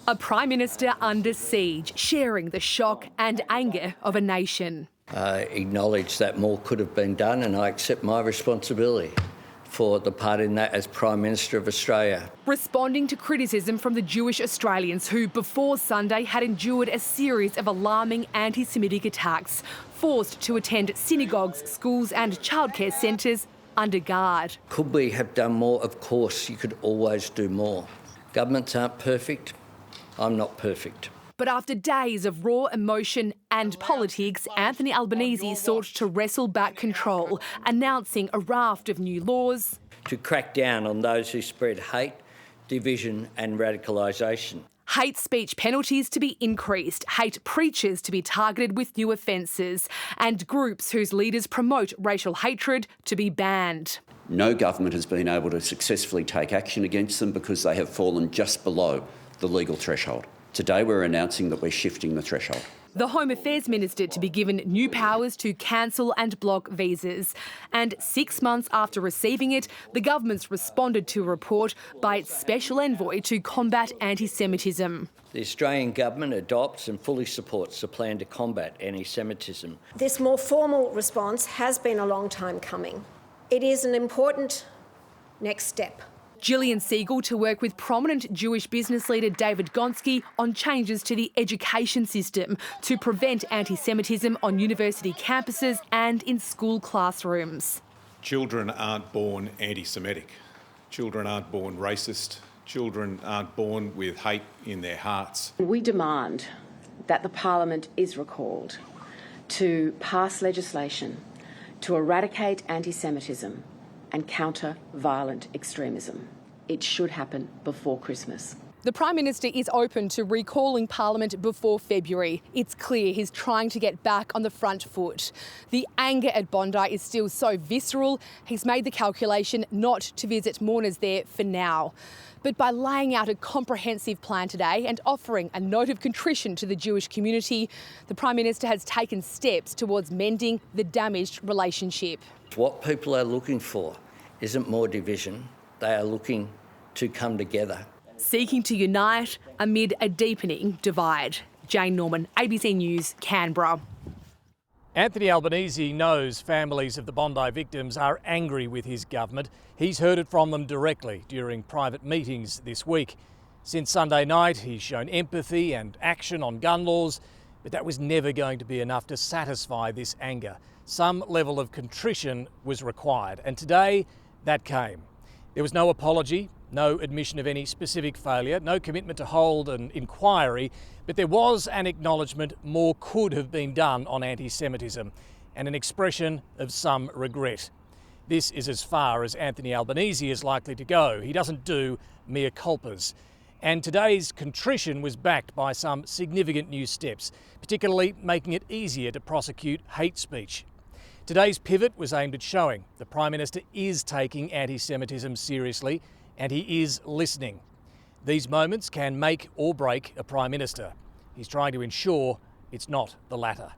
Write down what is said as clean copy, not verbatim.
A Prime Minister under siege, sharing the shock and anger of a nation. I acknowledge that more could have been done, and I accept my responsibility for the part in that as Prime Minister of Australia. Responding to criticism from the Jewish Australians who, before Sunday, had endured a series of alarming anti-Semitic attacks, forced to attend synagogues, schools and childcare centres under guard. Could we have done more? Of course, you could always do more. Governments aren't perfect. I'm not perfect. But after days of raw emotion and politics, Anthony Albanese sought to wrestle back control, announcing a raft of new laws to crack down on those who spread hate, division and radicalisation. Hate speech penalties to be increased, hate preachers to be targeted with new offences, and groups whose leaders promote racial hatred to be banned. No government has been able to successfully take action against them because they have fallen just below the legal threshold. Today we're announcing that we're shifting the threshold. The Home Affairs Minister to be given new powers to cancel and block visas. And 6 months after receiving it, the government's responded to a report by its special envoy to combat anti-Semitism. The Australian government adopts and fully supports the plan to combat anti-Semitism. This more formal response has been a long time coming. It is an important next step. Gillian Siegel to work with prominent Jewish business leader David Gonski on changes to the education system to prevent anti-Semitism on university campuses and in school classrooms. Children aren't born anti-Semitic. Children aren't born racist. Children aren't born with hate in their hearts. We demand that the Parliament is recalled to pass legislation to eradicate anti-Semitism and counter violent extremism. It should happen before Christmas. The Prime Minister is open to recalling Parliament before February. It's clear he's trying to get back on the front foot. The anger at Bondi is still so visceral, he's made the calculation not to visit mourners there for now. But by laying out a comprehensive plan today and offering a note of contrition to the Jewish community, the Prime Minister has taken steps towards mending the damaged relationship. What people are looking for isn't more division. They are looking to come together. Seeking to unite amid a deepening divide. Jane Norman, ABC News, Canberra. Anthony Albanese knows families of the Bondi victims are angry with his government. He's heard it from them directly during private meetings this week. Since Sunday night, he's shown empathy and action on gun laws, but that was never going to be enough to satisfy this anger. Some level of contrition was required, and today that came. There was no apology, no admission of any specific failure, no commitment to hold an inquiry, but there was an acknowledgement more could have been done on anti-Semitism and an expression of some regret. This is as far as Anthony Albanese is likely to go. He doesn't do mea culpas. And today's contrition was backed by some significant new steps, particularly making it easier to prosecute hate speech. Today's pivot was aimed at showing the Prime Minister is taking anti-Semitism seriously and he is listening. These moments can make or break a Prime Minister. He's trying to ensure it's not the latter.